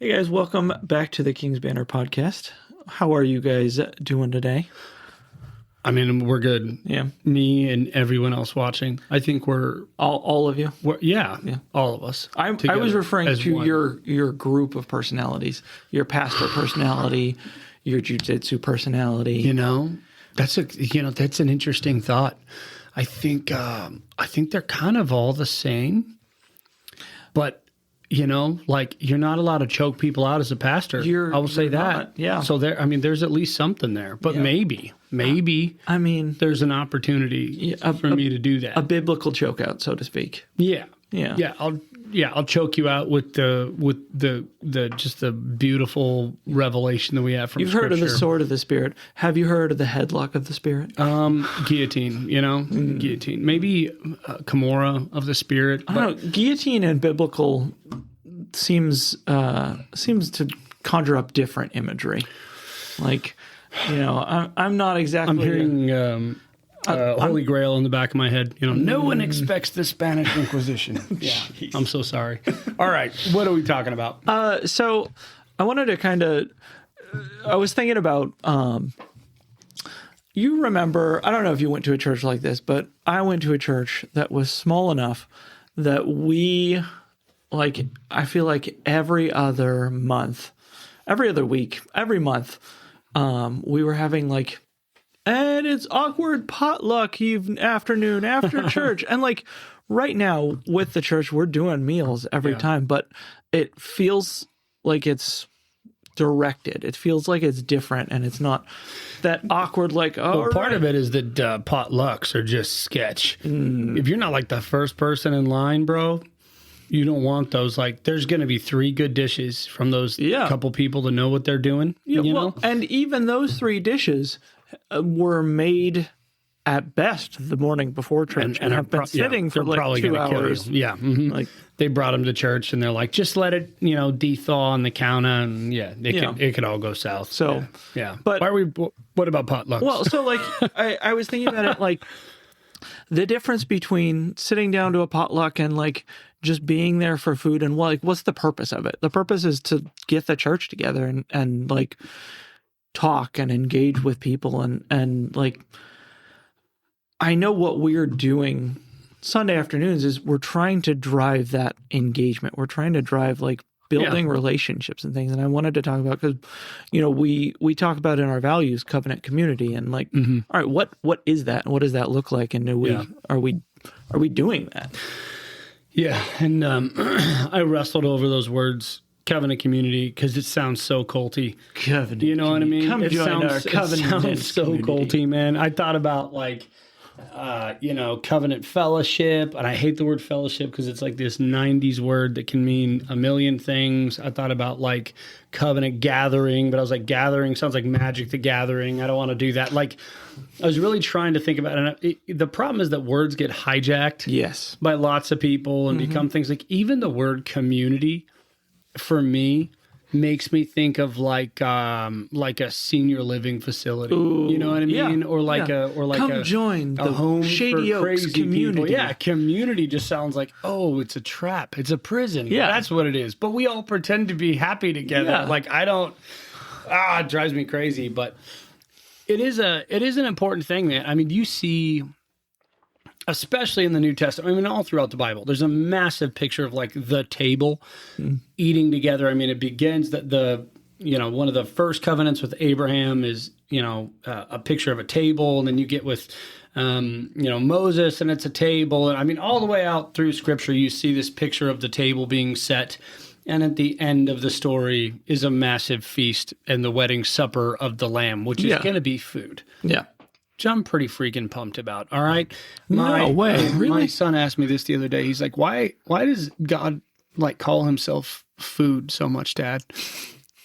Hey guys, welcome back to the King's Banner podcast. How are you guys doing today? I mean, we're good. Yeah. Me and everyone else watching. I think we're all of you. Yeah, all of us. I was referring to your group of personalities, your pastor personality, your jiu-jitsu personality. You know, that's an interesting thought. I think they're kind of all the same, but you know, like you're not allowed to choke people out as a pastor. I will say that. Not, yeah. So there's at least something there, but maybe. I mean, there's an opportunity for me to do that. A biblical choke out, so to speak. Yeah. Yeah. I'll choke you out with the just the beautiful revelation that we have from You've Scripture. heard of the sword of the Spirit. Have you heard of the headlock of the Spirit? Guillotine, guillotine. Maybe Kimura of the Spirit. I don't know. Guillotine and biblical seems to conjure up different imagery. Like, I'm not exactly. I'm hearing Holy Grail in the back of my head. No one expects the Spanish Inquisition. Yeah, I'm so sorry. All right, what are we talking about? So I wanted to I was thinking about, you remember, I don't know if you went to a church like this, but I went to a church that was small enough that I feel like every other week, every month, we were having and it's awkward potluck afternoon after church. And right now with the church, we're doing meals every time, but it feels like it's directed. It feels like it's different, and it's not that awkward. Part of it is that potlucks are just sketch. If you're not the first person in line, bro, you don't want those. There's going to be 3 good dishes from those couple people to know what they're doing. You know? And even those 3 dishes were made at best the morning before church and have been sitting for probably 2 hours. Yeah. Mm-hmm. They brought them to church and they're like, just let it, de-thaw on the counter, and it could all go south. So, But what about potlucks? Well, so I was thinking about it, the difference between sitting down to a potluck and just being there for food, and what's the purpose of it? The purpose is to get the church together and talk and engage with people and I know what we're doing Sunday afternoons is we're trying to drive that engagement. We're trying to drive building relationships and things. And I wanted to talk about, because we talk about in our values covenant community, and all right, what is that, and what does that look like, and are we doing that? Yeah, and I wrestled over those words, covenant community, because it sounds so culty. Covenant, you know what I mean? Come join our covenant. It sounds so culty, man. I thought about covenant fellowship, and I hate the word fellowship because it's this 90s word that can mean a million things. I thought about covenant gathering, but I was gathering sounds like Magic the Gathering. I don't want to do that. I was really trying to think about it. And the problem is that words get hijacked by lots of people and become things even the word community for me makes me think of a senior living facility. Ooh, you know what I mean? Yeah. Or come join a the home Shady for Oaks crazy community. People. Yeah, community just sounds it's a trap. It's a prison. Yeah, that's what it is. But we all pretend to be happy together. Yeah. It drives me crazy. But it is an important thing, man. I mean, you see, especially in the New Testament, I mean, all throughout the Bible, there's a massive picture of the table eating together. I mean, it begins that one of the first covenants with Abraham is, a picture of a table. And then you get with, Moses, and it's a table. And I mean, all the way out through Scripture, you see this picture of the table being set. And at the end of the story is a massive feast and the wedding supper of the Lamb, which is going to be food. Yeah. Which I'm pretty freaking pumped about. All right. No way. Really? My son asked me this the other day. He's like, why does God call himself food so much, Dad?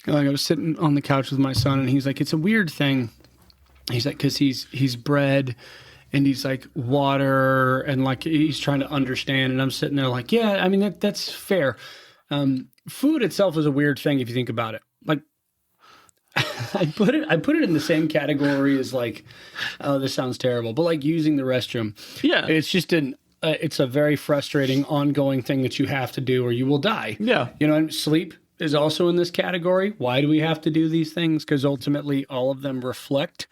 I was sitting on the couch with my son, and he's like, it's a weird thing. He's like, because he's bread and he's water, and he's trying to understand. And I'm sitting there yeah, I mean, that's fair. Food itself is a weird thing if you think about it. I put it in the same category as oh, this sounds terrible, but using the restroom. Yeah, it's just it's a very frustrating ongoing thing that you have to do or you will die. Yeah, and sleep is also in this category. Why do we have to do these things? Because ultimately all of them reflect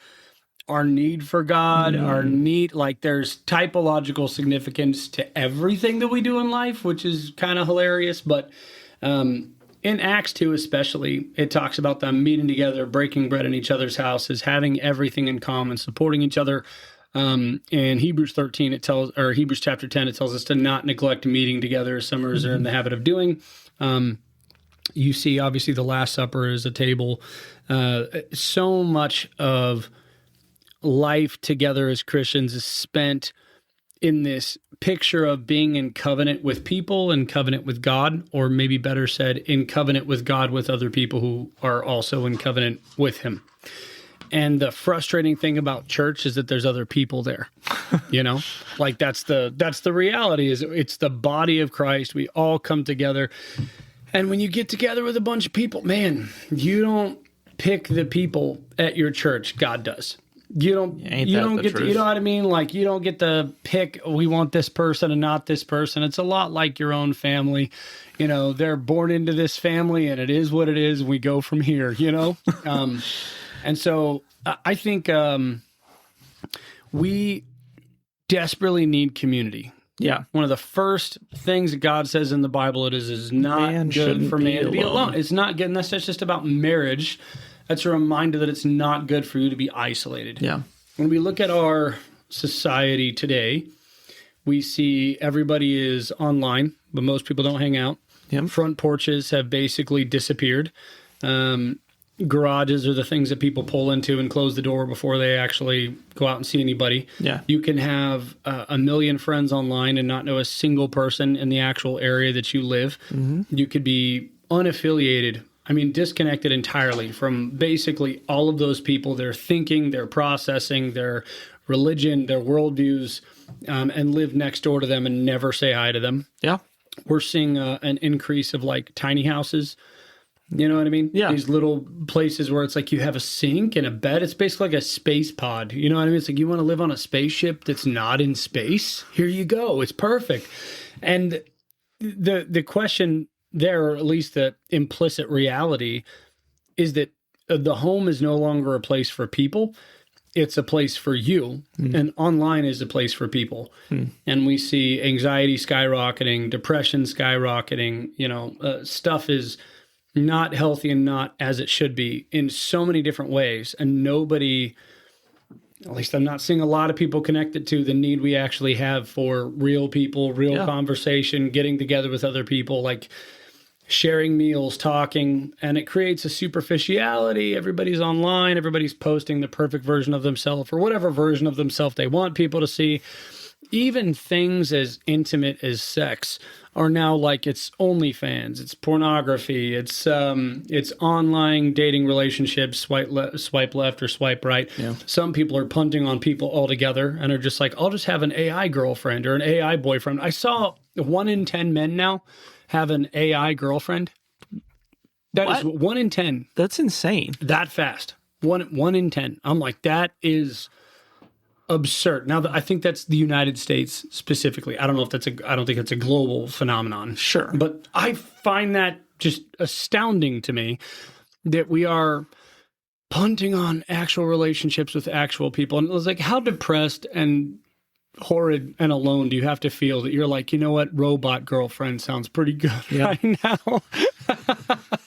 our need for God, our need, like there's typological significance to everything that we do in life, which is kind of hilarious. But in Acts 2 especially, it talks about them meeting together, breaking bread in each other's houses, having everything in common, supporting each other. In Hebrews 13, Hebrews chapter 10, it tells us to not neglect meeting together as some are in the habit of doing. You see, obviously, the Last Supper is a table. So much of life together as Christians is spent in this picture of being in covenant with people and covenant with God, or maybe better said, in covenant with God with other people who are also in covenant with him. And the frustrating thing about church is that there's other people there, you know, like that's the reality is it's the body of Christ. We all come together. And when you get together with a bunch of people, man, you don't pick the people at your church. God does. You don't get to, you know what I mean? Like you don't get to pick, we want this person and not this person. It's a lot like your own family. You know, they're born into this family and it is what it is. We go from here, you know? And so I think we desperately need community. Yeah. One of the first things that God says in the Bible, it is not good for man to be alone. It's not good. And that's just about marriage. That's a reminder that it's not good for you to be isolated. Yeah. When we look at our society today, we see everybody is online, but most people don't hang out. Yep. Front porches have basically disappeared. Garages are the things that people pull into and close the door before they actually go out and see anybody. Yeah. You can have a million friends online and not know a single person in the actual area that you live. Mm-hmm. You could be unaffiliated. I mean, disconnected entirely from basically all of those people, their thinking, their processing, their religion, their worldviews, and live next door to them and never say hi to them. Yeah. We're seeing an increase of like tiny houses. You know what I mean? Yeah. These little places where it's like you have a sink and a bed. It's basically like a space pod. You know what I mean? It's like you want to live on a spaceship that's not in space? Here you go. It's perfect. And the question there, or at least the implicit reality, is that the home is no longer a place for people. It's a place for you. And online is a place for people. And we see anxiety skyrocketing, depression skyrocketing. You know, stuff is not healthy and not as it should be in so many different ways. And nobody, at least I'm not seeing a lot of people connected to the need we actually have for real people, real conversation, getting together with other people, like sharing meals, talking, and it creates a superficiality. Everybody's online. Everybody's posting the perfect version of themselves or whatever version of themselves they want people to see. Even things as intimate as sex are now like it's OnlyFans, it's pornography, it's online dating relationships, swipe left or swipe right. Yeah. Some people are punting on people altogether and are just like, I'll just have an AI girlfriend or an AI boyfriend. I saw 1 in 10 men now have an AI girlfriend. That is 1 in 10. That's insane. That fast. One in 10. I'm like, that is absurd. Now, I think that's the United States specifically. I don't know if I don't think it's a global phenomenon. Sure. But I find that just astounding to me that we are punting on actual relationships with actual people. And it was like, how depressed and horrid and alone do you have to feel that you're like, you know what, robot girlfriend sounds pretty good right now.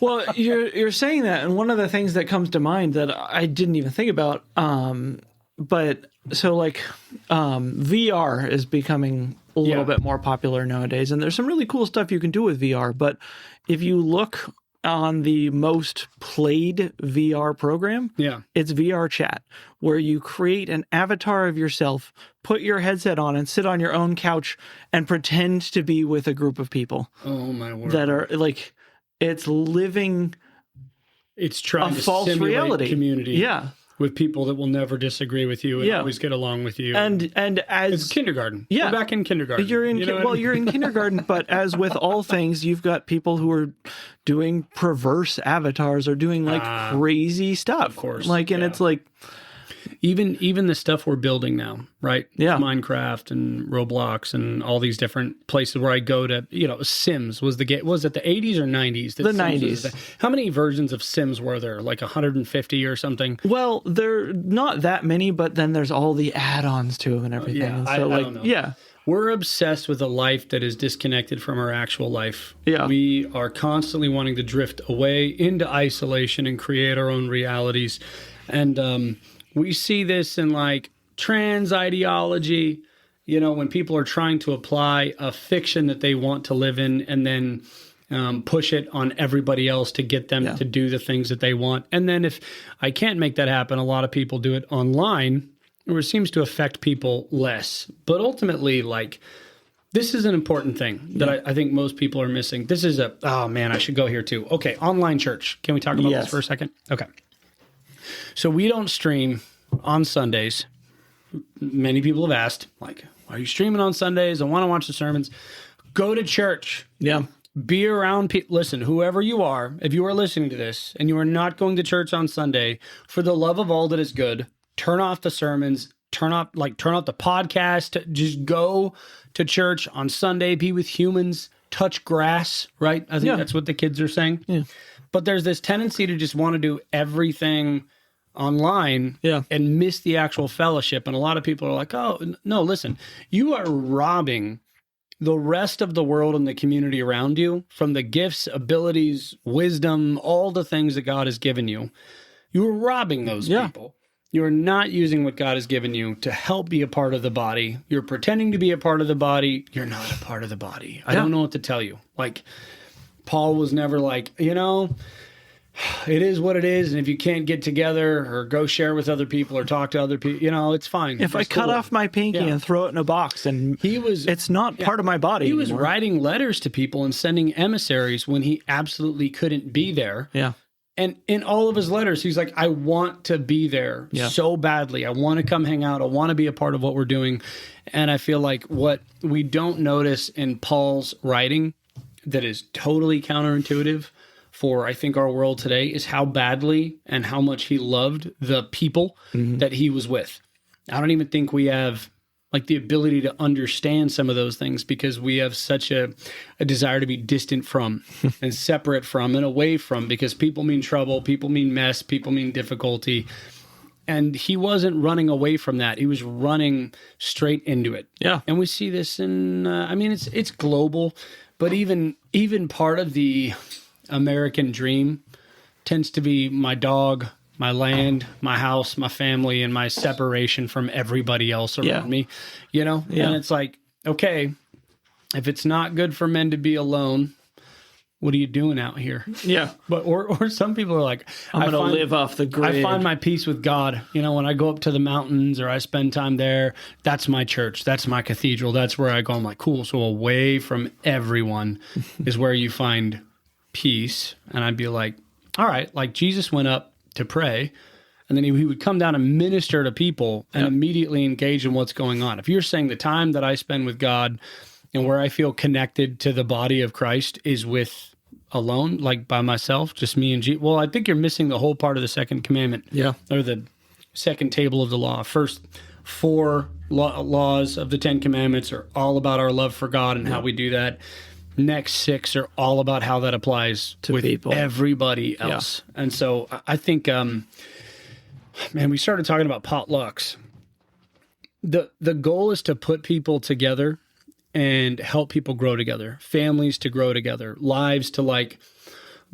Well, you're saying that, and one of the things that comes to mind that I didn't even think about, but so like VR is becoming a little bit more popular nowadays, and there's some really cool stuff you can do with VR. But if you look on the most played VR program, it's VR chat, where you create an avatar of yourself, put your headset on, and sit on your own couch and pretend to be with a group of people. Oh my word! That are like, it's living. It's trying to false simulate reality community. Yeah. With people that will never disagree with you and always get along with you. And as it's kindergarten. We're back in kindergarten. You're in you're in kindergarten, but as with all things, you've got people who are doing perverse avatars or doing like crazy stuff. Of course. Like, and it's like, even the stuff we're building now, right? Yeah. Minecraft and Roblox and all these different places where I go to, Sims was it the 80s or 90s? The 90s. How many versions of Sims were there? Like 150 or something? Well, there not that many, but then there's all the add-ons to them and everything. Yeah, and so, I don't know. Yeah. We're obsessed with a life that is disconnected from our actual life. Yeah. We are constantly wanting to drift away into isolation and create our own realities. And we see this in like trans ideology, when people are trying to apply a fiction that they want to live in and then push it on everybody else to get them to do the things that they want. And then if I can't make that happen, a lot of people do it online, where it seems to affect people less. But ultimately, like, this is an important thing that I think most people are missing. This is I should go here too. Okay, online church. Can we talk about this for a second? Okay. So we don't stream on Sundays. Many people have asked, like, are you streaming on Sundays? I want to watch the sermons. Go to church. Yeah. Be around people. Listen, whoever you are, if you are listening to this and you are not going to church on Sunday, for the love of all that is good, turn off the sermons, turn off the podcast, just go to church on Sunday, be with humans, touch grass, right? I think that's what the kids are saying. Yeah. But there's this tendency to just want to do everything online and miss the actual fellowship. And a lot of people are like, oh, no, listen, you are robbing the rest of the world and the community around you from the gifts, abilities, wisdom, all the things that God has given you. You are robbing those people. You're not using what God has given you to help be a part of the body. You're pretending to be a part of the body. You're not a part of the body. I don't know what to tell you. Like, Paul was never like, it is what it is. And if you can't get together or go share with other people or talk to other people, it's fine. If I cut off my pinky and throw it in a box and it's not part of my body He anymore. was writing letters to people and sending emissaries when he absolutely couldn't be there. Yeah. And in all of his letters, he's like, I want to be there so badly. I want to come hang out. I want to be a part of what we're doing. And I feel like what we don't notice in Paul's writing that is totally counterintuitive for, I think, our world today is how badly and how much he loved the people that he was with. I don't even think we have like the ability to understand some of those things because we have such a desire to be distant from and separate from and away from, because people mean trouble, people mean mess, people mean difficulty. And he wasn't running away from that. He was running straight into it. Yeah. And we see this in, it's global, but even part of the American dream tends to be my dog, my land, my house, my family, and my separation from everybody else around me, And it's like, okay, if it's not good for men to be alone, what are you doing out here? Yeah. But, or some people are like, I'm going to live off the grid. I find my peace with God. When I go up to the mountains or I spend time there, that's my church. That's my cathedral. That's where I go. I'm like, cool. So away from everyone is where you find peace. And I'd be like, all right, like Jesus went up to pray, and then he would come down and minister to people and immediately engage in what's going on. If you're saying the time that I spend with God and where I feel connected to the body of Christ is with alone, like by myself, just me and Jesus, well, I think you're missing the whole part of the second commandment. Yeah. Or the second table of the law. First 4 laws of the 10 commandments are all about our love for God and how we do that. Next 6 are all about how that applies to with people. Everybody else. Yeah. And so I think, we started talking about potlucks. The goal is to put people together and help people grow together, families to grow together, lives to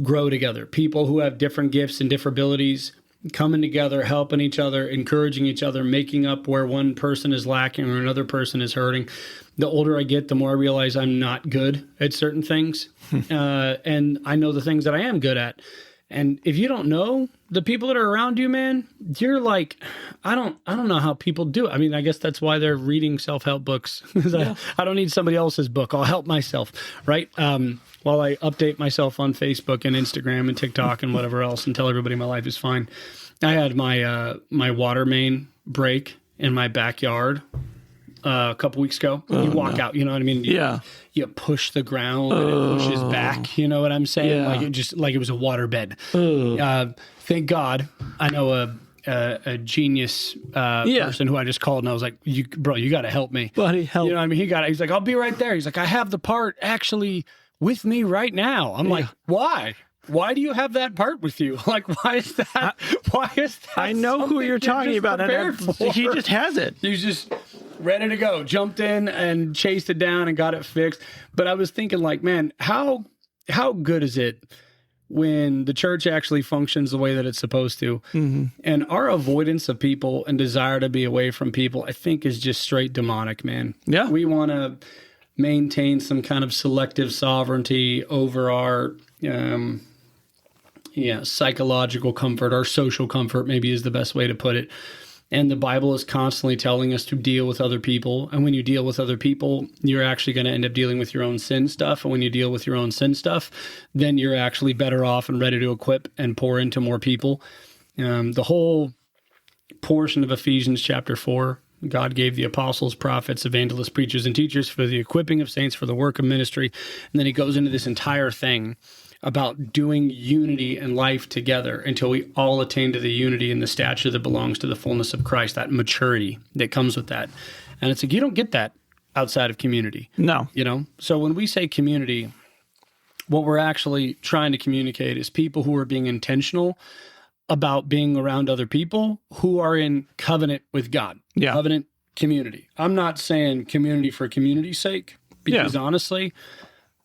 grow together, people who have different gifts and different abilities coming together, helping each other, encouraging each other, making up where one person is lacking or another person is hurting. The older I get, the more I realize I'm not good at certain things. And I know the things that I am good at. And if you don't know the people that are around you, man, you're like, I don't know how people do it. I mean, I guess that's why they're reading self-help books. I don't need somebody else's book. I'll help myself, right? While I update myself on Facebook and Instagram and TikTok and whatever else and tell everybody my life is fine. I had my water main break in my backyard a couple weeks ago. You walk out, you know what I mean? You push the ground and it pushes back. You know what I'm saying? Like it was a water bed. Thank God I know a genius person who I just called, and I was like, you got to help me. Buddy, help. You know what I mean? He's like, I'll be right there. He's like, I have the part actually with me right now. I'm like, why? Why do you have that part with you? Like, why is that? I know who you're talking about. He just has it. He's just ready to go. Jumped in and chased it down and got it fixed. But I was thinking, like, man, how good is it when the church actually functions the way that it's supposed to? Mm-hmm. And our avoidance of people and desire to be away from people, I think, is just straight demonic, man. Yeah. We want to maintain some kind of selective sovereignty over our psychological comfort, our social comfort, maybe is the best way to put it. And the Bible is constantly telling us to deal with other people. And when you deal with other people, you're actually going to end up dealing with your own sin stuff. And when you deal with your own sin stuff, then you're actually better off and ready to equip and pour into more people. The whole portion of Ephesians chapter 4, God gave the apostles, prophets, evangelists, preachers, and teachers for the equipping of saints for the work of ministry. And then he goes into this entire thing about doing unity and life together until we all attain to the unity and the stature that belongs to the fullness of Christ, that maturity that comes with that. And it's like, you don't get that outside of community. No. You know? So when we say community, what we're actually trying to communicate is people who are being intentional about being around other people who are in covenant with God. Yeah. Covenant community. I'm not saying community for community's sake, because honestly,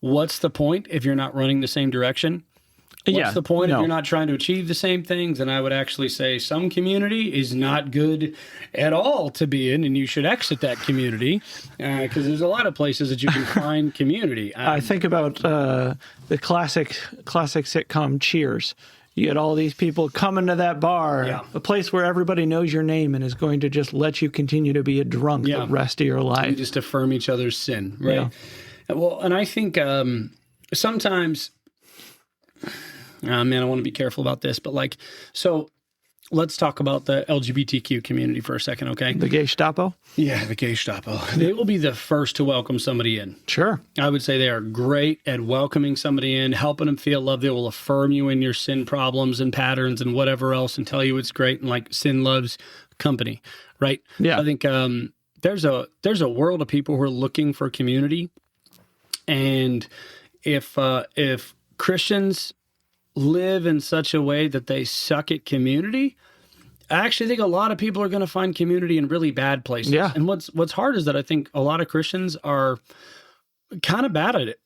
what's the point if you're not running the same direction? What's the point if you're not trying to achieve the same things? And I would actually say some community is not good at all to be in, and you should exit that community because there's a lot of places that you can find community. I think about the classic sitcom Cheers. You get all these people coming to that bar, a place where everybody knows your name and is going to just let you continue to be a drunk the rest of your life. You just affirm each other's sin, right? Yeah. Well, and I think sometimes, man, I want to be careful about this, but like, so let's talk about the LGBTQ community for a second, okay? The Gestapo? Yeah, the Gestapo. They will be the first to welcome somebody in. Sure. I would say they are great at welcoming somebody in, helping them feel loved. They will affirm you in your sin problems and patterns and whatever else and tell you it's great, and like sin loves company, right? Yeah. I think there's a world of people who are looking for community. And if Christians live in such a way that they suck at community, I actually think a lot of people are going to find community in really bad places. Yeah. And what's hard is that I think a lot of Christians are kind of bad at it.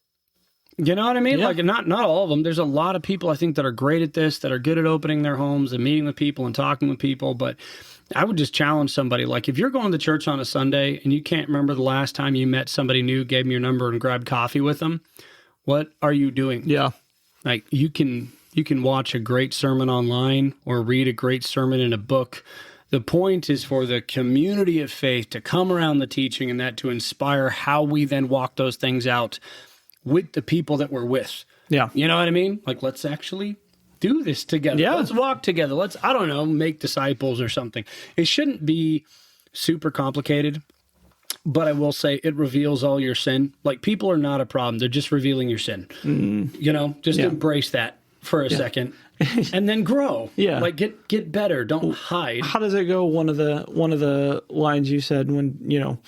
You know what I mean? Yeah. Like not all of them. There's a lot of people I think that are great at this, that are good at opening their homes and meeting with people and talking with people. But I would just challenge somebody, like if you're going to church on a Sunday and you can't remember the last time you met somebody new, gave them your number and grabbed coffee with them, what are you doing? Yeah. Like you can watch a great sermon online or read a great sermon in a book. The point is for the community of faith to come around the teaching and that to inspire how we then walk those things out with the people that we're with. Yeah. You know what I mean? Like, let's actually do this together. Yeah. Let's walk together. Let's, I don't know, make disciples or something. It shouldn't be super complicated, but I will say it reveals all your sin. Like, people are not a problem. They're just revealing your sin. You know, just embrace that for a second and then grow. Like get better. Don't hide. How does it go? One of the lines you said when, you know,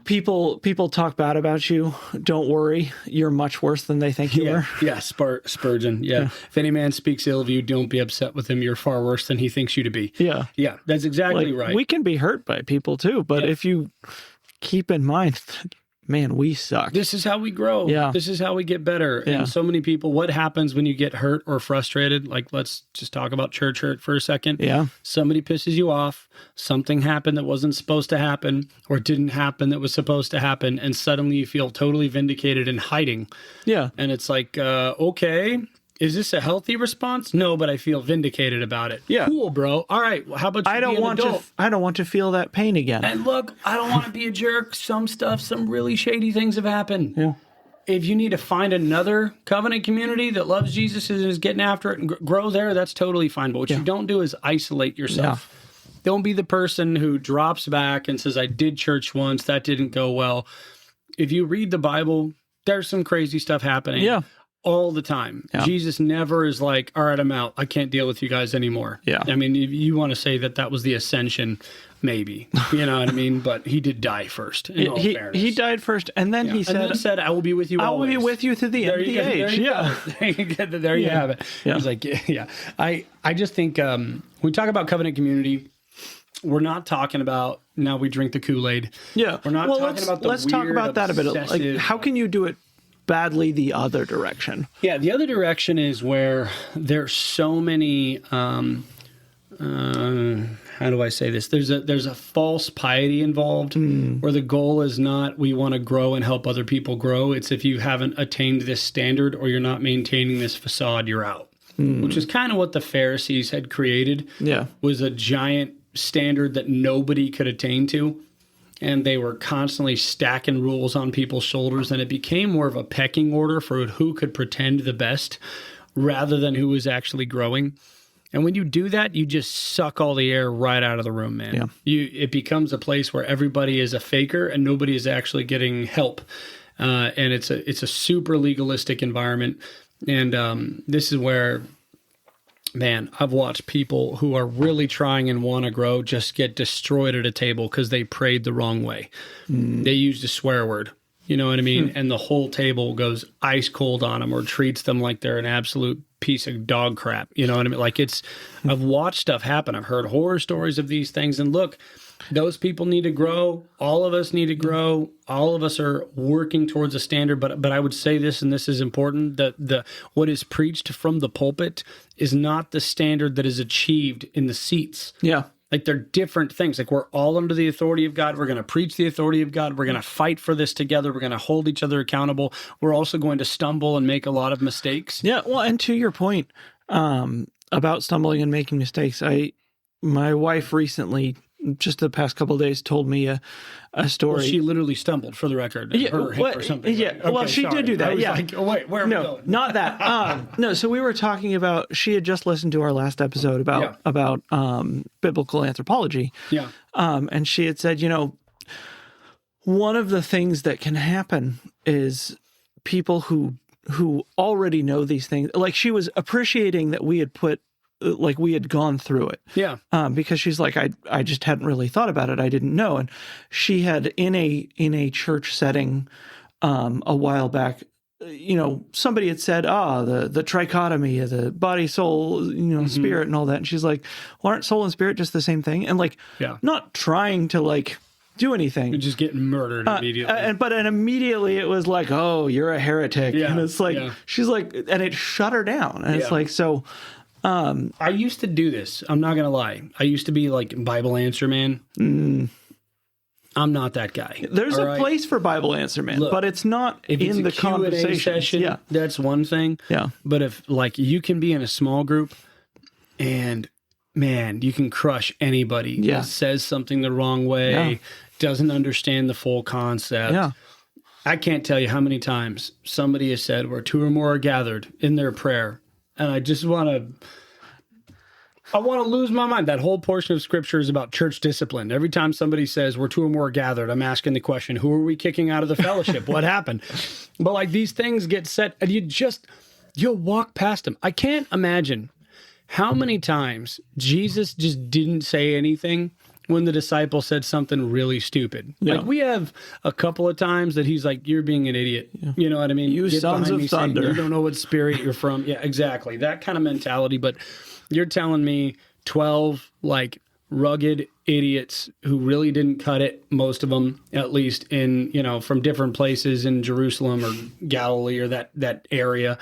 people talk bad about you, don't worry, you're much worse than they think you are. Yeah, Spurgeon. Yeah. If any man speaks ill of you, don't be upset with him. You're far worse than he thinks you to be. Yeah. Yeah, that's exactly right. We can be hurt by people too, but if you keep in mind, man, we suck. This is how we grow. Yeah. This is how we get better. Yeah. And so many people, what happens when you get hurt or frustrated? Like, let's just talk about church hurt for a second. Yeah. Somebody pisses you off. Something happened that wasn't supposed to happen or didn't happen that was supposed to happen. And suddenly you feel totally vindicated and hiding. Yeah. And it's like, okay, is this a healthy response? No, but I feel vindicated about it. Yeah. Cool, bro. All right. Well, how about you I don't want to feel that pain again. And look, I don't want to be a jerk. Some really shady things have happened. Yeah. If you need to find another covenant community that loves Jesus and is getting after it and grow there, that's totally fine. But what you don't do is isolate yourself. Yeah. Don't be the person who drops back and says, I did church once, that didn't go well. If you read the Bible, there's some crazy stuff happening. Yeah. all the time. Yeah. Jesus never is like, all right, I'm out. I can't deal with you guys anymore. Yeah. I mean, if you want to say that was the ascension, maybe, you know what I mean? But he did die first, in all fairness. He died first, and then he said, I will be with you always. I will be with you to the end of the age. Yeah. There you have it. Yeah. He's like, yeah. I just think when we talk about covenant community, we're not talking about now we drink the Kool-Aid. Yeah. We're not talking about the let's talk weird, about that a bit. Like, obsessive- how can you do it badly the other direction? Yeah, the other direction is where there's so many. How do I say this? There's a false piety involved, where the goal is not we want to grow and help other people grow. It's if you haven't attained this standard or you're not maintaining this facade, you're out. Which is kind of what the Pharisees had created. Yeah. Was a giant standard that nobody could attain to. And they were constantly stacking rules on people's shoulders, and it became more of a pecking order for who could pretend the best rather than who was actually growing. And when you do that, you just suck all the air right out of the room, man. Yeah. It becomes a place where everybody is a faker and nobody is actually getting help. And it's a super legalistic environment. And this is where, man, I've watched people who are really trying and want to grow just get destroyed at a table because they prayed the wrong way. They used a swear word. You know what I mean? And the whole table goes ice cold on them or treats them like they're an absolute piece of dog crap. You know what I mean? Like I've watched stuff happen. I've heard horror stories of these things. And look, those people need to grow. All of us need to grow. All of us are working towards a standard. But I would say this, and this is important, that what is preached from the pulpit is not the standard that is achieved in the seats. Yeah. Like they're different things. Like we're all under the authority of God. We're going to preach the authority of God. We're going to fight for this together. We're going to hold each other accountable. We're also going to stumble and make a lot of mistakes. Yeah. Well, and to your point about stumbling and making mistakes, my wife recently, just the past couple of days, told me a story. Well, she literally stumbled, for the record, and hurt her hip or something. Yeah, Okay, well, she did do that. I was Yeah. like, oh, wait, where are we going? Not that. No, so we were talking about. She had just listened to our last episode about biblical anthropology. Yeah. And she had said, one of the things that can happen is people who already know these things. Like she was appreciating that we had gone through it. Yeah. Because she's like, I just hadn't really thought about it. I didn't know. And she had in a church setting a while back, somebody had said, the trichotomy of the body, soul, spirit and all that. And she's like, well, aren't soul and spirit just the same thing? And not trying to do anything. You're just getting murdered immediately. But immediately it was like, oh, you're a heretic. Yeah, and it's like, she's like, and it shut her down. And it's like, so... I used to do this. I'm not going to lie. I used to be like Bible Answer Man. I'm not that guy. There's a place for Bible Answer Man, but it's not in the conversation session. Yeah. That's one thing. Yeah. But if you can be in a small group and man, you can crush anybody that says something the wrong way, doesn't understand the full concept. Yeah. I can't tell you how many times somebody has said where two or more are gathered in their prayer. And I just want to lose my mind. That whole portion of scripture is about church discipline. Every time somebody says we're two or more gathered, I'm asking the question, who are we kicking out of the fellowship? What happened? But these things get set and you'll walk past them. I can't imagine how many times Jesus just didn't say anything when the disciple said something really stupid. Yeah. We have a couple of times that he's like, you're being an idiot. Yeah. You know what I mean? You sons of thunder. You don't know what spirit you're from. Yeah, exactly. That kind of mentality. But you're telling me 12 rugged idiots who really didn't cut it, most of them, at least in, from different places in Jerusalem or Galilee or that area.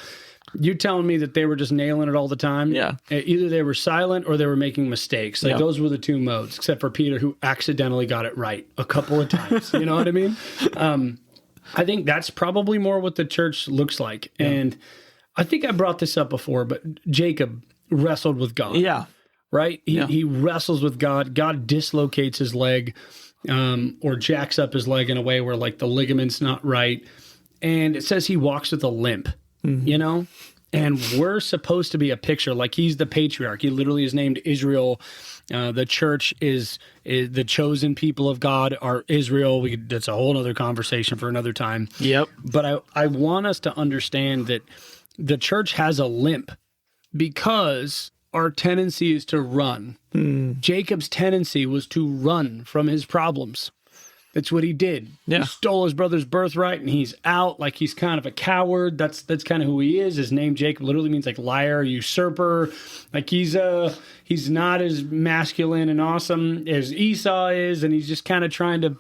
You telling me that they were just nailing it all the time? Yeah. Either they were silent or they were making mistakes. Those were the two modes, except for Peter, who accidentally got it right a couple of times. You know what I mean? I think that's probably more what the church looks like. Yeah. And I think I brought this up before, but Jacob wrestled with God. Yeah. Right? He wrestles with God. God dislocates his leg or jacks up his leg in a way where the ligament's not right. And it says he walks with a limp. Mm-hmm. And we're supposed to be a picture, he's the patriarch. He literally is named Israel. The church is the chosen people of God are Israel. That's a whole other conversation for another time. Yep. But I want us to understand that the church has a limp because our tendency is to run. Jacob's tendency was to run from his problems. That's what he did. Yeah. He stole his brother's birthright, and he's out like he's kind of a coward. That's kind of who he is. His name Jacob literally means like liar, usurper. Like he's not as masculine and awesome as Esau is, and he's just kind of trying to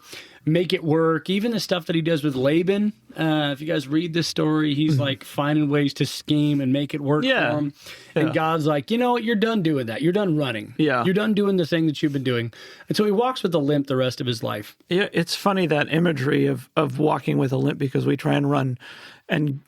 make it work. Even the stuff that he does with Laban, if you guys read this story, he's like finding ways to scheme and make it work for him. And God's like, you know what? You're done doing that. You're done running. Yeah. You're done doing the thing that you've been doing. And so he walks with a limp the rest of his life. Yeah, it's funny, that imagery of walking with a limp, because we try and run, and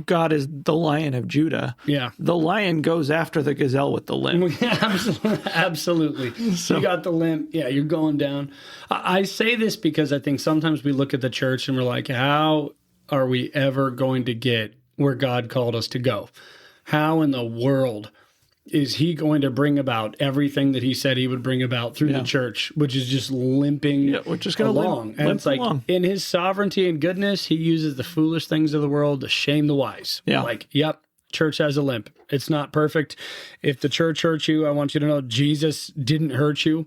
God is the Lion of Judah. Yeah. The lion goes after the gazelle with the limp. Absolutely. So, you got the limp. Yeah, you're going down. I say this because I think sometimes we look at the church and we're like, how are we ever going to get where God called us to go? How in the world is he going to bring about everything that he said he would bring about through the church, which is just limping we're just going to along. And it's like, in his sovereignty and goodness, he uses the foolish things of the world to shame the wise. Yeah. Like, yep, church has a limp. It's not perfect. If the church hurt you, I want you to know Jesus didn't hurt you.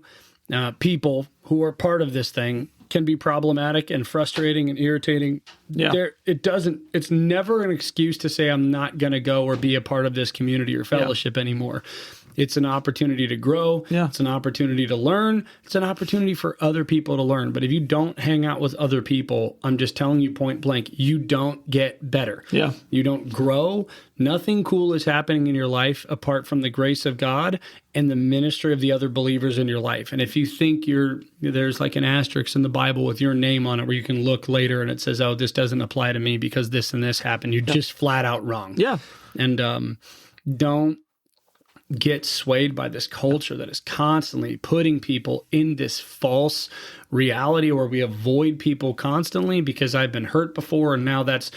People who are part of this thing can be problematic and frustrating and irritating. Yeah. It's never an excuse to say I'm not going to go or be a part of this community or fellowship anymore. It's an opportunity to grow. Yeah. It's an opportunity to learn. It's an opportunity for other people to learn. But if you don't hang out with other people, I'm just telling you point blank, you don't get better. Yeah. You don't grow. Nothing cool is happening in your life apart from the grace of God and the ministry of the other believers in your life. And if you think there's like an asterisk in the Bible with your name on it where you can look later and it says, oh, this doesn't apply to me because this and this happened, you're just flat out wrong. Yeah. And don't get swayed by this culture that is constantly putting people in this false reality where we avoid people constantly because I've been hurt before, and now that's,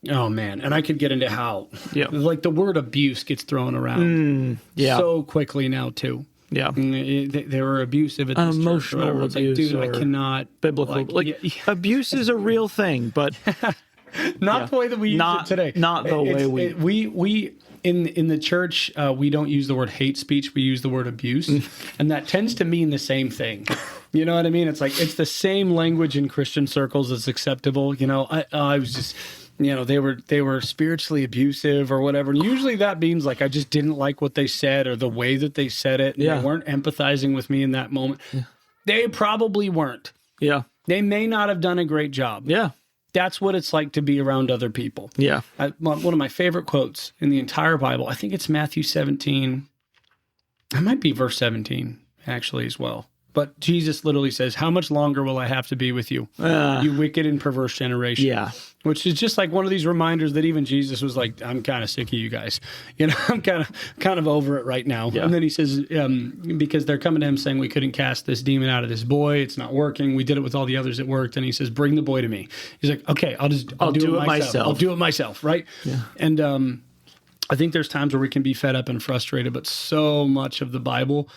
oh man. And I could get into how like the word abuse gets thrown around so quickly now too. Yeah, they were abusive at this emotional abuse. Like, dude, I cannot biblical. Abuse is a real thing, but not the way that we use it today. Not the way we in the church, we don't use the word hate speech. We use the word abuse, and that tends to mean the same thing. You know what I mean? It's like it's the same language in Christian circles that's acceptable. I was just. They were spiritually abusive or whatever. And usually that means like I just didn't like what they said or the way that they said it. They weren't empathizing with me in that moment. Yeah. They probably weren't. Yeah. They may not have done a great job. Yeah. That's what it's like to be around other people. Yeah. One of my favorite quotes in the entire Bible, I think it's Matthew 17. It might be verse 17 actually as well. But Jesus literally says, how much longer will I have to be with you, you wicked and perverse generation? Yeah. Which is just like one of these reminders that even Jesus was like, I'm kind of sick of you guys. I'm kind of over it right now. Yeah. And then he says, because they're coming to him saying we couldn't cast this demon out of this boy. It's not working. We did it with all the others. It worked. And he says, bring the boy to me. He's like, okay, I'll do it myself. I'll do it myself. Right. Yeah. And I think there's times where we can be fed up and frustrated, but so much of the Bible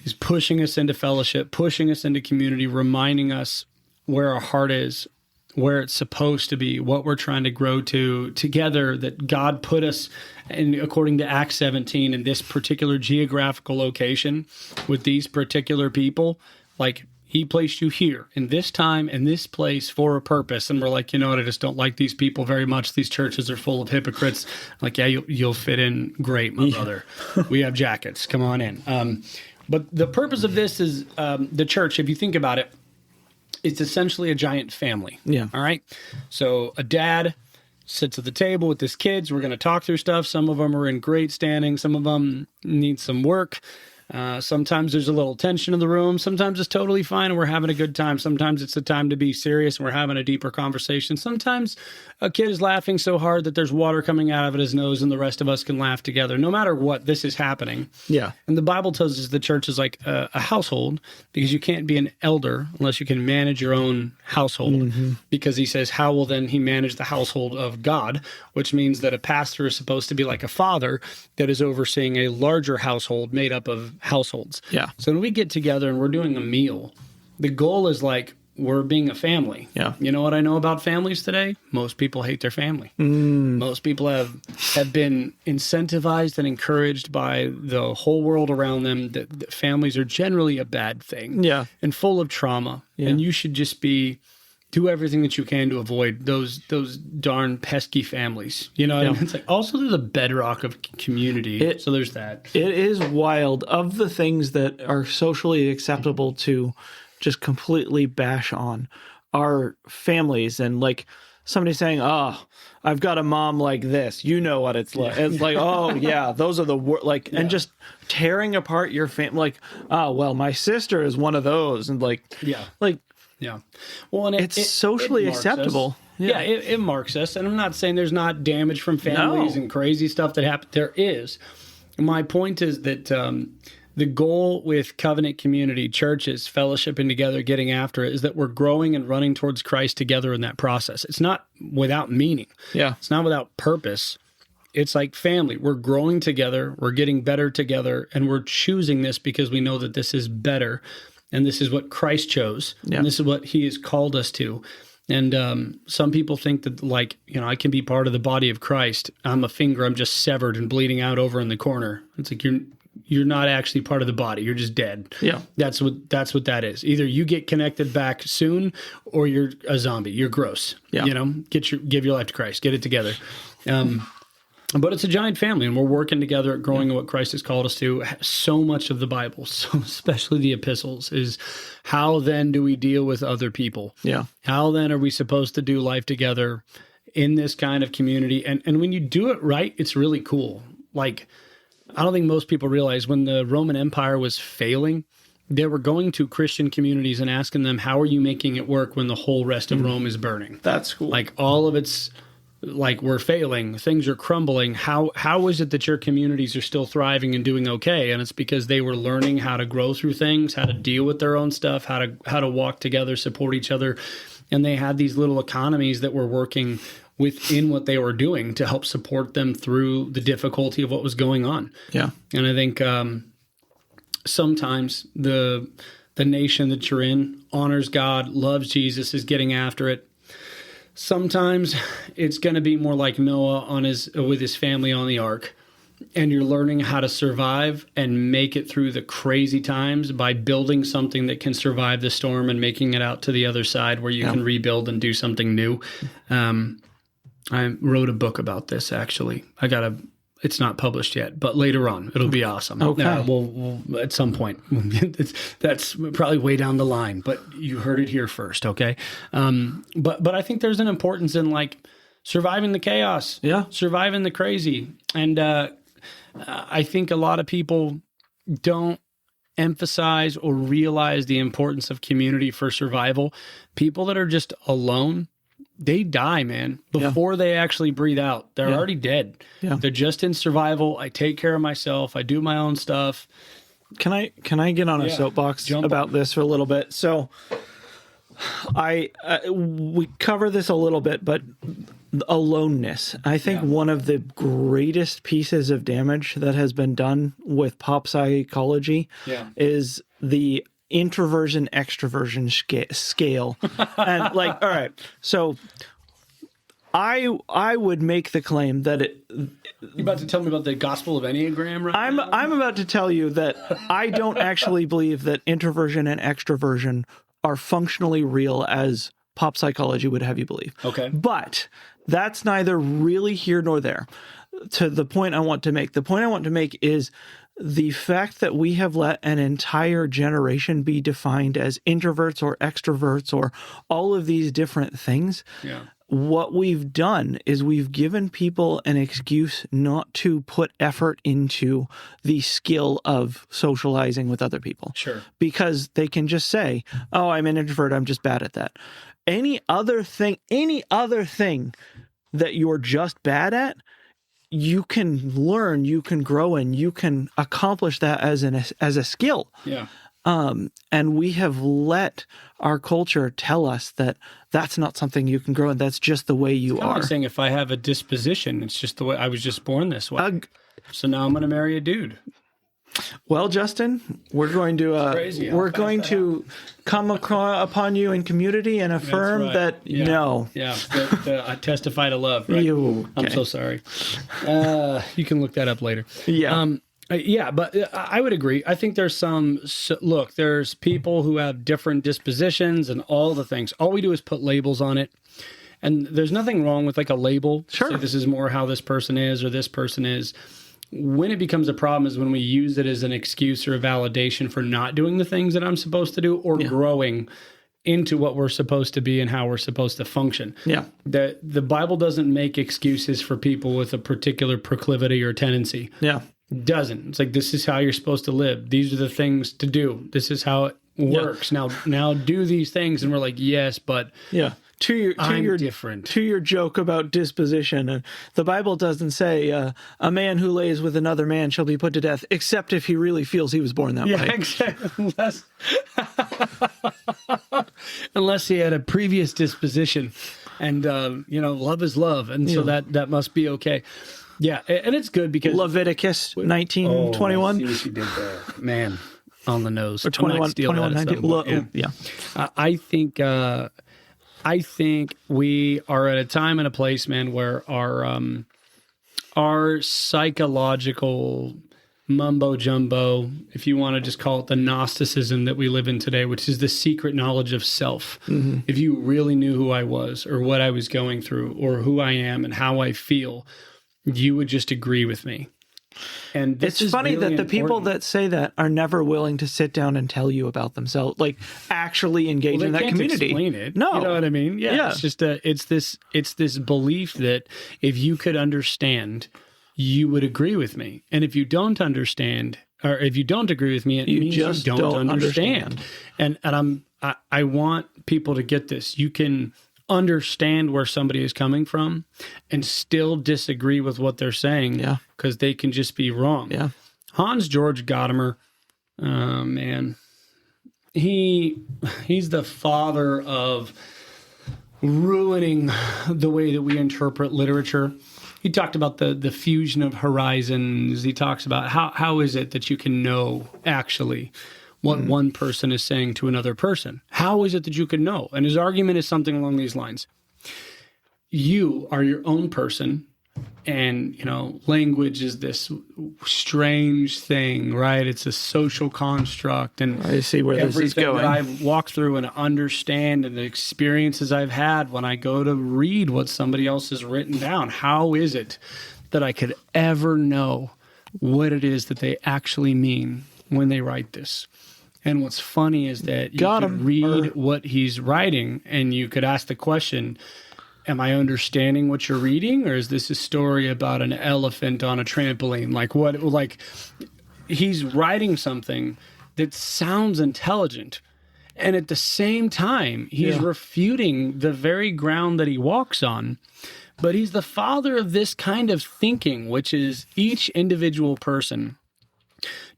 is pushing us into fellowship, pushing us into community, reminding us where our heart is, where it's supposed to be, what we're trying to grow to together, that God put us in, according to Acts 17, in this particular geographical location with these particular people. Like, he placed you here in this time and this place for a purpose. And we're like, you know what? I just don't like these people very much. These churches are full of hypocrites. Like, yeah, you'll fit in great, my brother. We have jackets. Come on in. But the purpose of this is the church, if you think about it, it's essentially a giant family. Yeah. All right. So a dad sits at the table with his kids. We're going to talk through stuff. Some of them are in great standing. Some of them need some work. Sometimes there's a little tension in the room. Sometimes it's totally fine and we're having a good time. Sometimes it's the time to be serious and we're having a deeper conversation. Sometimes a kid is laughing so hard that there's water coming out of his nose and the rest of us can laugh together. No matter what, this is happening. Yeah. And the Bible tells us the church is like a household, because you can't be an elder unless you can manage your own household. Mm-hmm. Because he says, how will then he manage the household of God? Which means that a pastor is supposed to be like a father that is overseeing a larger household made up of households. Yeah. So when we get together and we're doing a meal, the goal is like, we're being a family. Yeah. You know what I know about families today? Most people hate their family. Most people have been incentivized and encouraged by the whole world around them that families are generally a bad thing. Yeah. And full of trauma. Yeah. And you should just do everything that you can to avoid those darn pesky families. You know what I mean? It's like also they're the bedrock of community. So there's that. It is wild. Of the things that are socially acceptable to just completely bash on are families, and like somebody saying, "Oh, I've got a mom like this." You know what it's like. It's like, "Oh yeah, those are the and just tearing apart your family. Like, oh well, my sister is one of those," and like, Yeah. Well, and it's socially acceptable. Us. Yeah, it marks us. And I'm not saying there's not damage from families and crazy stuff that happens. There is. My point is that the goal with covenant community, churches, fellowshipping together, getting after it, is that we're growing and running towards Christ together in that process. It's not without meaning. Yeah. It's not without purpose. It's like family. We're growing together. We're getting better together. And we're choosing this because we know that this is better. And this is what Christ chose. Yeah. And this is what he has called us to. And some people think that, like, you know, I can be part of the body of Christ. I'm a finger. I'm just severed and bleeding out over in the corner. It's like you're not actually part of the body. You're just dead. Yeah. That's what that is. Either you get connected back soon or you're a zombie. You're gross. Yeah. You know, give your life to Christ. Get it together. But it's a giant family, and we're working together at growing what Christ has called us to. So much of the Bible, so especially the epistles, is how then do we deal with other people? Yeah. How then are we supposed to do life together in this kind of community? And when you do it right, it's really cool. Like, I don't think most people realize when the Roman Empire was failing, they were going to Christian communities and asking them, how are you making it work when the whole rest of Rome is burning? That's cool. Like, all of it's like, we're failing, things are crumbling. How is it that your communities are still thriving and doing okay? And it's because they were learning how to grow through things, how to deal with their own stuff, how to walk together, support each other. And they had these little economies that were working within what they were doing to help support them through the difficulty of what was going on. Yeah. And I think sometimes the nation that you're in honors God, loves Jesus, is getting after it. Sometimes it's going to be more like Noah with his family on the ark, and you're learning how to survive and make it through the crazy times by building something that can survive the storm and making it out to the other side where you can rebuild and do something new. I wrote a book about this, actually. It's not published yet, but later on, it'll be awesome. Okay. We'll at some point. That's probably way down the line, but you heard it here first, okay? But I think there's an importance in, like, surviving the chaos, surviving the crazy. And I think a lot of people don't emphasize or realize the importance of community for survival. People that are just alone, they die, man, before they actually breathe out. They're already dead. Yeah. They're just in survival. I take care of myself. I do my own stuff. Can I get on a soapbox about this for a little bit? So we cover this a little bit, but aloneness. I think one of the greatest pieces of damage that has been done with pop psychology is the introversion extroversion scale. And, like, all right, so I would make the claim that you're about to tell me about the gospel of Enneagram, right? I'm about to tell you that I don't actually believe that introversion and extroversion are functionally real as pop psychology would have you believe. Okay. But that's neither really here nor there. To the point I want to make. The point I want to make is the fact that we have let an entire generation be defined as introverts or extroverts or all of these different things. Yeah. What we've done is we've given people an excuse not to put effort into the skill of socializing with other people. Sure. Because they can just say, oh, I'm an introvert, I'm just bad at that. Any other thing that you're just bad at, you can learn, you can grow, and you can accomplish that as a skill. Yeah. And we have let our culture tell us that that's not something you can grow, and that's just the way you are. Like saying if I have a disposition, it's just the way I was just born this way. So now I'm going to marry a dude. Well, Justin, we're going to crazy how we're fast going that to come upon you in community and affirm right. that no. Yeah, I testify to love. Right? You, I'm okay. so sorry. You can look that up later. Yeah. Yeah, but I would agree. I think there's there's people who have different dispositions and all the things. All we do is put labels on it. And there's nothing wrong with like a label. Sure. Say this is more how this person is or this person is. When it becomes a problem is when we use it as an excuse or a validation for not doing the things that I'm supposed to do or growing into what we're supposed to be and how we're supposed to function. Yeah. The Bible doesn't make excuses for people with a particular proclivity or tendency. Yeah. It doesn't. It's like, this is how you're supposed to live. These are the things to do. This is how it works. Now do these things. And we're like, yes, but I'm different. To your joke about disposition, the Bible doesn't say a man who lays with another man shall be put to death, except if he really feels he was born that way. Yeah, exactly. Unless he had a previous disposition, and love is love, and so that must be okay. Yeah, and it's good because Leviticus 19:21. See what you did there, man, on the nose. Or 21:19. Yeah. I think we are at a time and a place, man, where our psychological mumbo jumbo, if you want to just call it the Gnosticism that we live in today, which is the secret knowledge of self. Mm-hmm. If you really knew who I was or what I was going through or who I am and how I feel, you would just agree with me. And it's funny that the people that say that are never willing to sit down and tell you about themselves, like actually engage in that community. Explain it. No, you know what I mean? Yeah. It's just it's this belief that if you could understand, you would agree with me, and if you don't understand, or if you don't agree with me, it means you don't understand. And I want people to get this. You can understand where somebody is coming from and still disagree with what they're saying because they can just be wrong. Yeah. Hans Georg Gadamer, man, he's the father of ruining the way that we interpret literature. He talked about the fusion of horizons. He talks about how is it that you can know actually what one person is saying to another person. How is it that you can know? And his argument is something along these lines. You are your own person, and, language is this strange thing, right? It's a social construct. And I see where this is going. That I've walked through and understand and the experiences I've had when I go to read what somebody else has written down. How is it that I could ever know what it is that they actually mean when they write this? And what's funny is that you could read what he's writing and you could ask the question, am I understanding what you're reading? Or is this a story about an elephant on a trampoline? Like he's writing something that sounds intelligent. And at the same time, he's refuting the very ground that he walks on. But he's the father of this kind of thinking, which is each individual person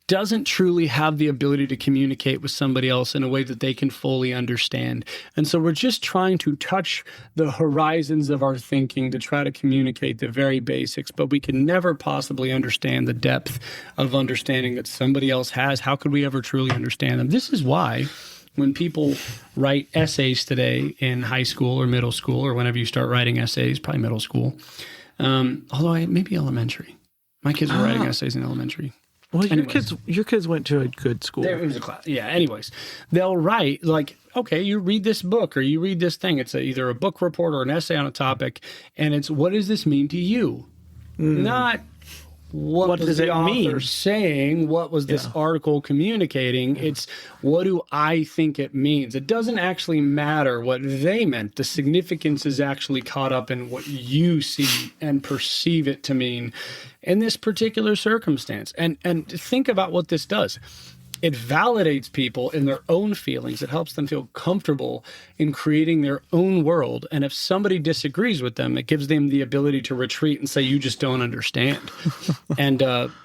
doesn't truly have the ability to communicate with somebody else in a way that they can fully understand. And so we're just trying to touch the horizons of our thinking to try to communicate the very basics, but we can never possibly understand the depth of understanding that somebody else has. How could we ever truly understand them? This is why when people write essays today in high school or middle school, or whenever you start writing essays, probably middle school, although maybe elementary. My kids were writing essays in elementary. Well, your kids went to a good school. There was a class. Yeah. Anyways, they'll write like, okay, you read this book or you read this thing. It's either a book report or an essay on a topic, and it's what does this mean to you? Not what does the author saying? What was this article communicating? It's what do I think it means? It doesn't actually matter what they meant. The significance is actually caught up in what you see and perceive it to mean in this particular circumstance. And think about what this does. It validates people in their own feelings. It helps them feel comfortable in creating their own world. And if somebody disagrees with them, it gives them the ability to retreat and say, you just don't understand. And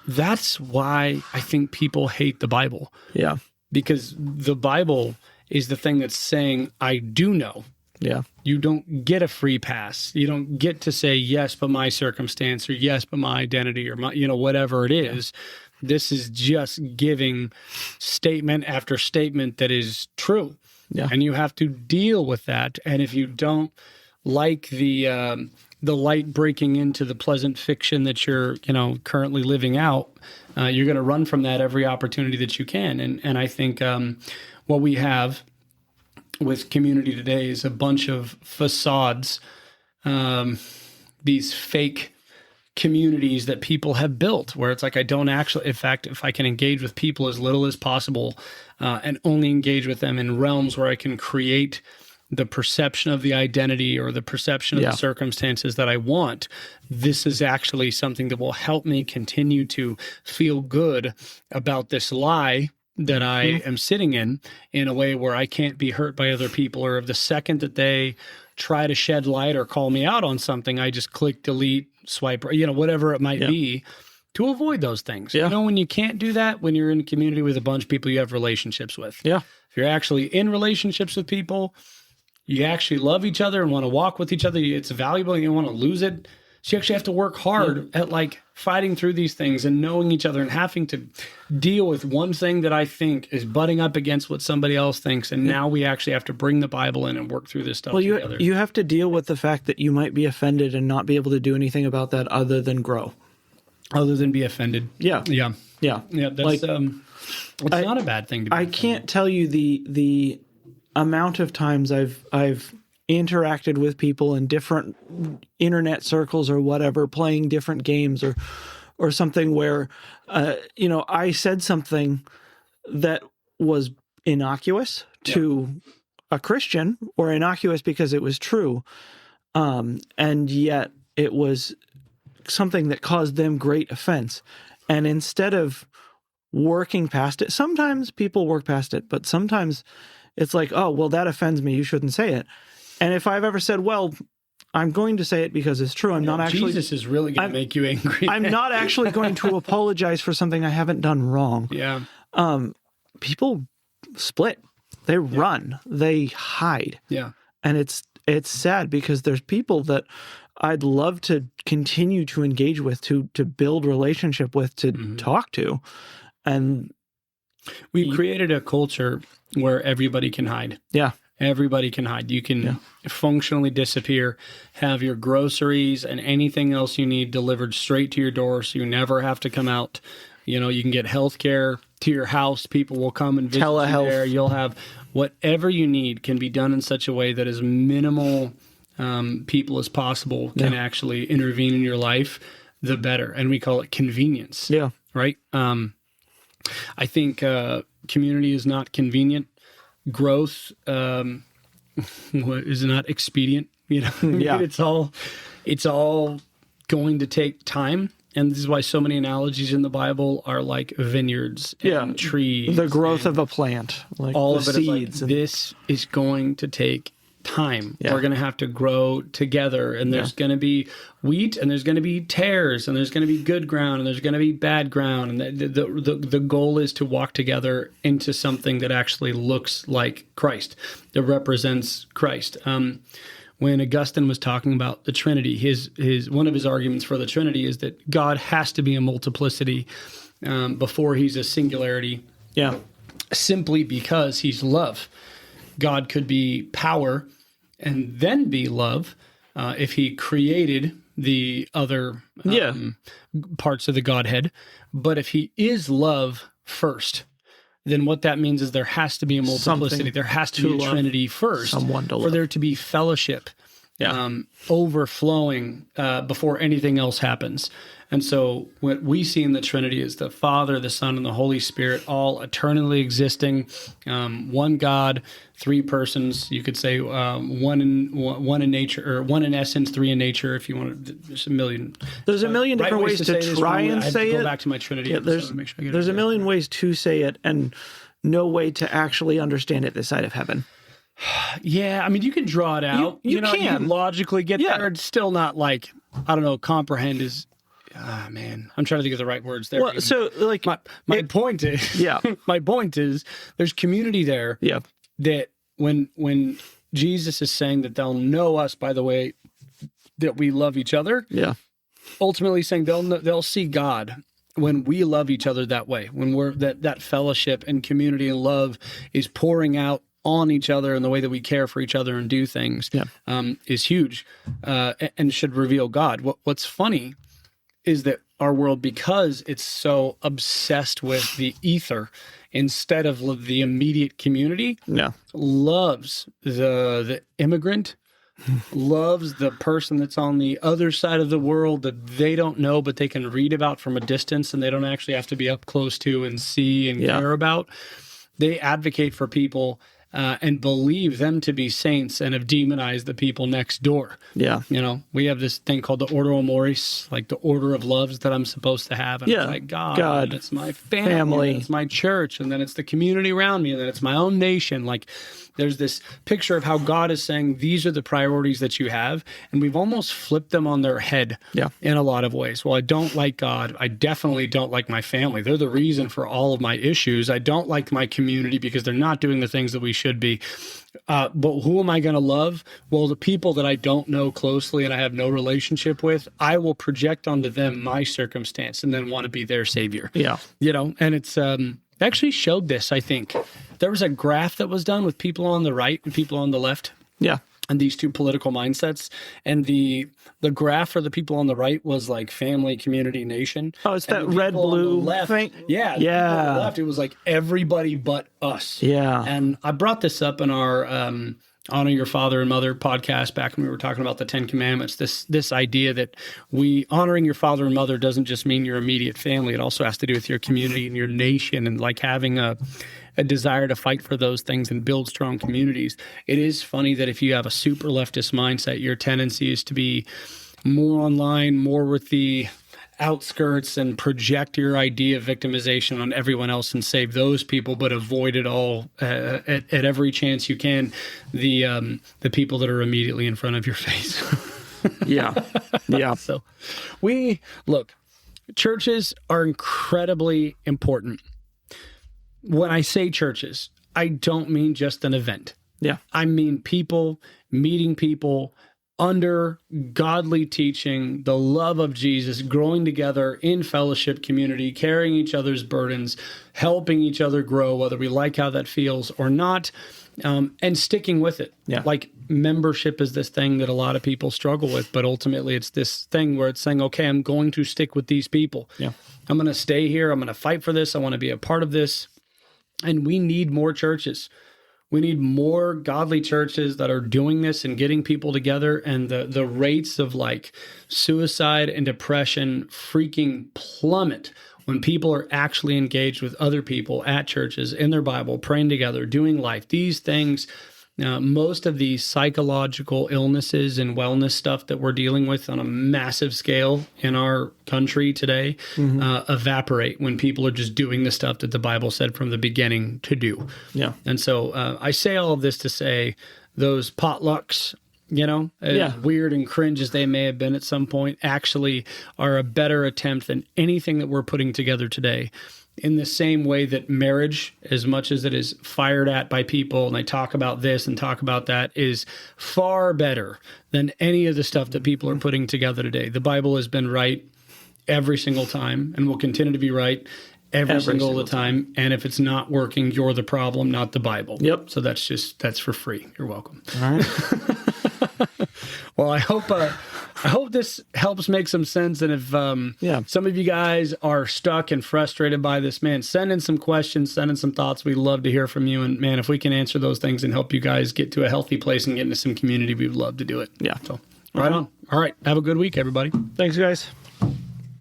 that's why I think people hate the Bible. Yeah. Because the Bible is the thing that's saying, I do know. Yeah. You don't get a free pass. You don't get to say, yes, but my circumstance, or yes, but my identity, or my, whatever it is. This is just giving statement after statement that is true. Yeah. And you have to deal with that. And if you don't like the light breaking into the pleasant fiction that you're, currently living out, you're going to run from that every opportunity that you can. And I think what we have with community today is a bunch of facades, these fake communities that people have built, where it's like, I don't actually, in fact, if I can engage with people as little as possible and only engage with them in realms where I can create the perception of the identity or the perception of the circumstances that I want, this is actually something that will help me continue to feel good about this lie that I am sitting in a way where I can't be hurt by other people, or of the second that they try to shed light or call me out on something, I just click delete, swipe, whatever it might be, to avoid those things. Yeah. When you can't do that, when you're in a community with a bunch of people you have relationships with. Yeah. If you're actually in relationships with people, you actually love each other and want to walk with each other, it's valuable, and you don't want to lose it. So you actually have to work hard at fighting through these things and knowing each other and having to deal with one thing that I think is butting up against what somebody else thinks. And now we actually have to bring the Bible in and work through this stuff together. You have to deal with the fact that you might be offended and not be able to do anything about that other than grow. Other than be offended. Yeah. Yeah. Yeah. Yeah. That's, it's not a bad thing to be I offended. can't tell you the amount of times I've interacted with people in different internet circles or whatever, playing different games or something where, I said something that was innocuous to a Christian, or innocuous because it was true. And yet it was something that caused them great offense. And instead of working past it, sometimes people work past it, but sometimes it's like, oh, well, that offends me, you shouldn't say it. And if I've ever said, well, I'm going to say it because it's true, I'm not actually... Jesus is really going to make you angry. I'm not actually going to apologize for something I haven't done wrong. Yeah. People split. They run. They hide. Yeah. And it's sad, because there's people that I'd love to continue to engage with, to build relationship with, to talk to. And we've created a culture where everybody can hide. Yeah. Everybody can hide. You can functionally disappear, have your groceries and anything else you need delivered straight to your door, so you never have to come out. You can get healthcare to your house. People will come and visit Telehealth. you there. You'll have whatever you need can be done in such a way that as minimal people as possible can actually intervene in your life, the better. And we call it convenience. Yeah. Right? I think community is not convenient. Growth is not expedient. Yeah. It's all going to take time. And this is why so many analogies in the Bible are like vineyards and trees. The growth of a plant, like all the of it seeds. is like, this is going to take time. Yeah. We're going to have to grow together, and there's going to be wheat, and there's going to be tares, and there's going to be good ground, and there's going to be bad ground. And the goal is to walk together into something that actually looks like Christ, that represents Christ. When Augustine was talking about the Trinity, his one of his arguments for the Trinity is that God has to be a multiplicity before he's a singularity. Yeah. Simply because he's love. God could be power and then be love if he created the other parts of the Godhead. But if he is love first, then what that means is there has to be a multiplicity. There has to be a Trinity first for there to be fellowship overflowing before anything else happens. And so what we see in the Trinity is the Father, the Son, and the Holy Spirit all eternally existing, one God, three persons. You could say one in nature, or one in essence, three in nature. If you want to, there's a million. There's a million different ways to try and say it. Go back to my Trinity. Yeah, there's a million ways to say it, and no way to actually understand it this side of heaven. Yeah, I mean, you can draw it out. You know, can. You can logically get there. It's still not like, I don't know, comprehend is. Ah, man, I'm trying to think of the right words there. Well, so like my point is, my point is, there's community there. Yeah. That when Jesus is saying that they'll know us by the way that we love each other. Yeah. Ultimately saying they'll see God when we love each other that way, when we're that fellowship and community and love is pouring out on each other and the way that we care for each other and do things, is huge, and should reveal God. What's funny is that our world, because it's so obsessed with the ether instead of the immediate community, loves the immigrant, loves the person that's on the other side of the world that they don't know, but they can read about from a distance and they don't actually have to be up close to and see and care about. They advocate for people and believe them to be saints and have demonized the people next door. Yeah. You know, we have this thing called the Ordo Amoris, like the order of loves that I'm supposed to have. And it's like, God, it's my family. It's my church. And then it's the community around me. And then it's my own nation. Like, there's this picture of how God is saying, these are the priorities that you have. And we've almost flipped them on their head in a lot of ways. Well, I don't like God. I definitely don't like my family. They're the reason for all of my issues. I don't like my community because they're not doing the things that we should be. But who am I going to love? Well, the people that I don't know closely and I have no relationship with, I will project onto them my circumstance and then want to be their savior. Yeah. You know, and it's actually showed this, I think. There was a graph that was done with people on the right and people on the left. Yeah. And these two political mindsets. And the graph for the people on the right was like family, community, nation. Oh, it's that red, blue thing. Yeah. Yeah. On the left, it was like everybody but us. Yeah. And I brought this up in our Honor Your Father and Mother podcast back when we were talking about the 10 Commandments, this idea that honoring your father and mother doesn't just mean your immediate family. It also has to do with your community and your nation and like having a desire to fight for those things and build strong communities. It is funny that if you have a super leftist mindset, your tendency is to be more online, more with the outskirts and project your idea of victimization on everyone else and save those people, but avoid it all at every chance you can, the people that are immediately in front of your face. Yeah. So churches are incredibly important. When I say churches, I don't mean just an event. Yeah. I mean people meeting people under godly teaching, the love of Jesus, growing together in fellowship community, carrying each other's burdens, helping each other grow, whether we like how that feels or not, and sticking with it. Yeah. Like membership is this thing that a lot of people struggle with, but ultimately it's this thing where it's saying, okay, I'm going to stick with these people. Yeah. I'm going to stay here. I'm going to fight for this. I want to be a part of this. And we need more churches. We need more godly churches that are doing this and getting people together. And the rates of like suicide and depression freaking plummet when people are actually engaged with other people at churches, in their Bible, praying together, doing life. These things, most of these psychological illnesses and wellness stuff that we're dealing with on a massive scale in our country today evaporate when people are just doing the stuff that the Bible said from the beginning to do. Yeah. And so I say all of this to say those potlucks, as weird and cringe as they may have been at some point, actually are a better attempt than anything that we're putting together today. In the same way that marriage, as much as it is fired at by people, and they talk about this and talk about that, is far better than any of the stuff that people are putting together today. The Bible has been right every single time and will continue to be right every single time. And if it's not working, you're the problem, not the Bible. Yep. So that's for free. You're welcome. All right. Well, I hope this helps make some sense. And if some of you guys are stuck and frustrated by this, man, send in some questions, send in some thoughts. We'd love to hear from you. And man, if we can answer those things and help you guys get to a healthy place and get into some community, we'd love to do it. Yeah. So right on. All right. Have a good week, everybody. Thanks, guys.